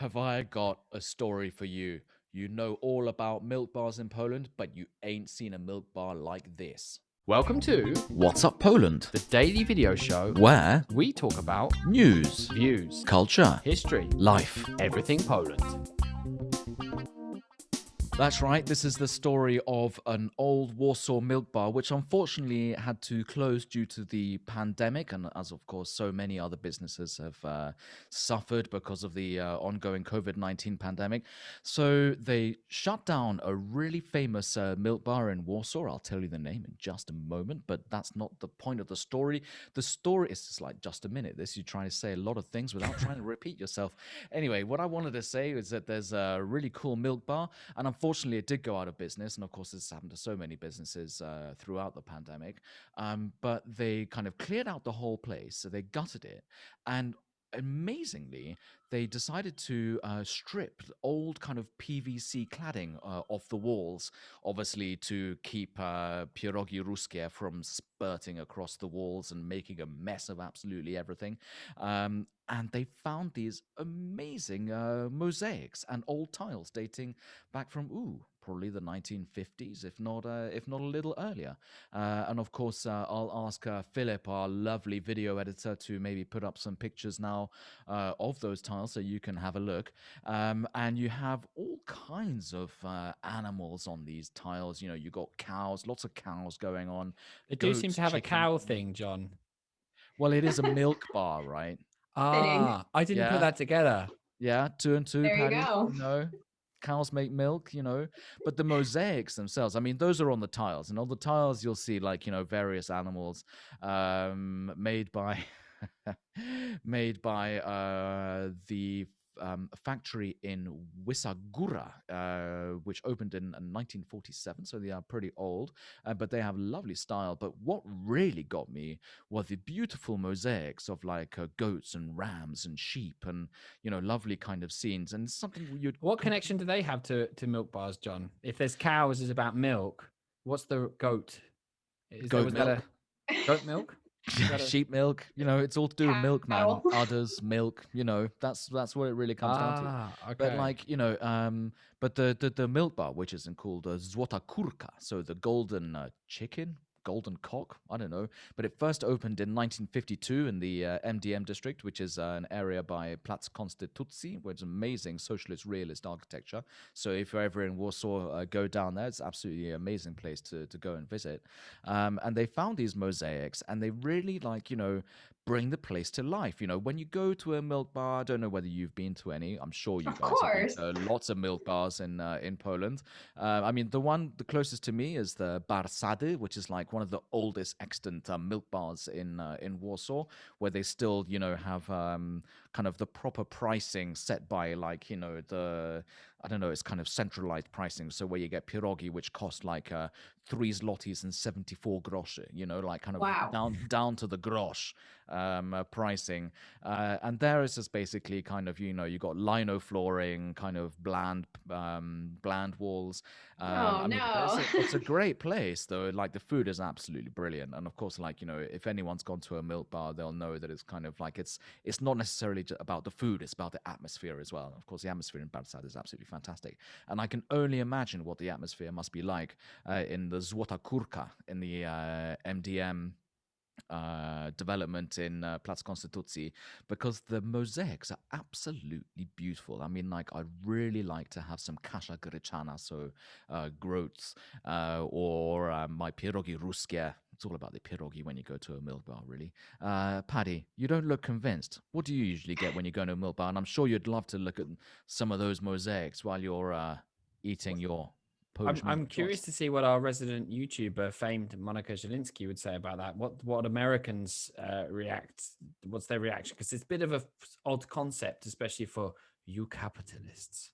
Have I got a story for you? You know all about milk bars in Poland, but you ain't seen a milk bar like this. Welcome to What's Up Poland? the daily video show Where we talk about news, views, culture, history, life. everything Poland. That's right, this is the story of an old Warsaw Milk Bar, which unfortunately had to close due to the pandemic, and as of course so many other businesses have suffered because of the ongoing COVID-19 pandemic. So they shut down a really famous milk bar in Warsaw. I'll tell you the name in just a moment, but that's not the point of the story. The story is just like just a minute. This you trying to say a lot of things without trying to repeat yourself. Anyway, what I wanted to say is that there's a really cool milk bar, and unfortunately, it did go out of business. And of course, this happened to so many businesses throughout the pandemic. But they kind of cleared out the whole place. So they gutted it. And amazingly, they decided to strip old kind of PVC cladding off the walls, obviously to keep pierogi ruskie from spurting across the walls and making a mess of absolutely everything. And they found these amazing mosaics and old tiles dating back from probably the 1950s, if not a little earlier. And of course, I'll ask Philip, our lovely video editor, to maybe put up some pictures now of those tiles so you can have a look. And you have all kinds of animals on these tiles. You know, you got cows, lots of cows going on. They do seem Goats, to have a chicken. cow thing, John. Well, it is a milk bar, right? Fitting. I didn't put Yeah. that together. Yeah, two and two, There you Patty. go. You know, cows make milk, you know. But the mosaics themselves, I mean, those are on the tiles. And on the tiles, you'll see, like, you know, various animals made by the factory in Wisagura, which opened in 1947, so they are pretty old, but they have lovely style. But what really got me were the beautiful mosaics of like goats and rams and sheep, and you know, lovely kind of scenes, and something you'd What connection do they have to milk bars, John? If there's cows is about milk, what's the goat? goat Was milk. that a goat milk? that a- Sheep milk, you know, it's all to do with milk, man. Cattle. Udders, milk, you know, that's what it really comes down to. But Okay. like, you know, but the milk bar, which isn't called Złota Kurka, so the golden chicken, golden cock, I don't know. But it first opened in 1952 in the MDM district, which is an area by Plac Konstytucji, where it's amazing socialist realist architecture. So if you're ever in Warsaw, go down there. It's absolutely an amazing place to go and visit. And they found these mosaics, and they really, like, you know, bring the place to life. You know, when you go to a milk bar, I don't know whether you've been to any. I'm sure you Of guys have been course. to lots of milk bars in Poland. I mean, the closest to me is the Bar Sady, which is like one of the oldest extant milk bars in Warsaw, where they still, you know, have kind of the proper pricing set by, like, you know, the, I don't know, it's kind of centralized pricing. So where you get pierogi, which cost like 3 zlotys and 74 groszy, you know, like kind of Wow. down to the grosz pricing. And there is just basically kind of, you know, you got lino flooring, kind of bland walls. Oh I mean, no. it's a great place though. Like the food is absolutely brilliant, and of course, like, you know, if anyone's gone to a milk bar, they'll know that it's kind of like it's not necessarily about the food; it's about the atmosphere as well. And of course, the atmosphere in Barsad is absolutely fantastic, and I can only imagine what the atmosphere must be like in the Złota Kurka in the MDM development in Plac Konstytucji, because the mosaics are absolutely beautiful. I mean, like, I'd really like to have some kasha gryczana, so groats, or my pierogi ruskie. It's all about the pierogi when you go to a milk bar, really. Paddy, you don't look convinced. What do you usually get when you go to a milk bar? And I'm sure you'd love to look at some of those mosaics while you're eating your Polish milk I'm curious choice. to see what our resident YouTuber, famed Monica Zielinski, would say about that. What Americans react? What's their reaction? Because it's a bit of a odd concept, especially for you capitalists.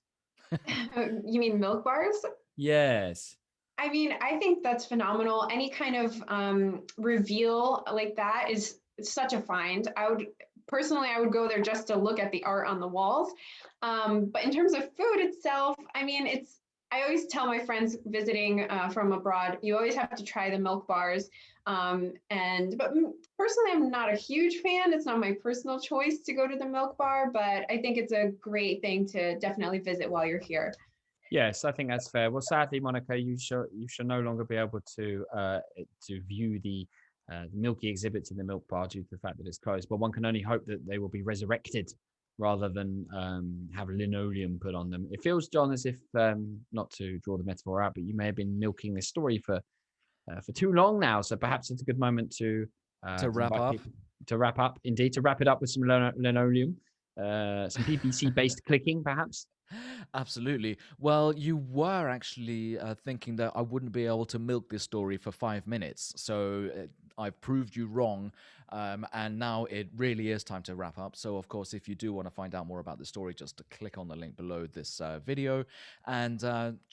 You mean milk bars? Yes. I mean, I think that's phenomenal. Any kind of reveal like that is such a find. I would go there just to look at the art on the walls. But in terms of food itself, I mean, I always tell my friends visiting from abroad, you always have to try the milk bars. But personally, I'm not a huge fan. It's not my personal choice to go to the milk bar, but I think it's a great thing to definitely visit while you're here. Yes, I think that's fair. Well, sadly, Monica, you shall no longer be able to view the Milky exhibits in the Milk Bar due to the fact that it's closed. But one can only hope that they will be resurrected rather than have linoleum put on them. It feels, John, as if not to draw the metaphor out, but you may have been milking this story for too long now. So perhaps it's a good moment To to wrap invite up. people to wrap up. Indeed, to wrap it up with some linoleum, some PVC-based clicking, perhaps. Absolutely. Well, you were actually thinking that I wouldn't be able to milk this story for 5 minutes. So I've proved you wrong. And now it really is time to wrap up. So, of course, if you do want to find out more about the story, just to click on the link below this video and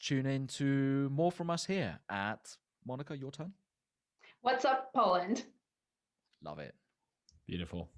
tune in to more from us here at Monica, your turn. What's up, Poland? Love it. Beautiful.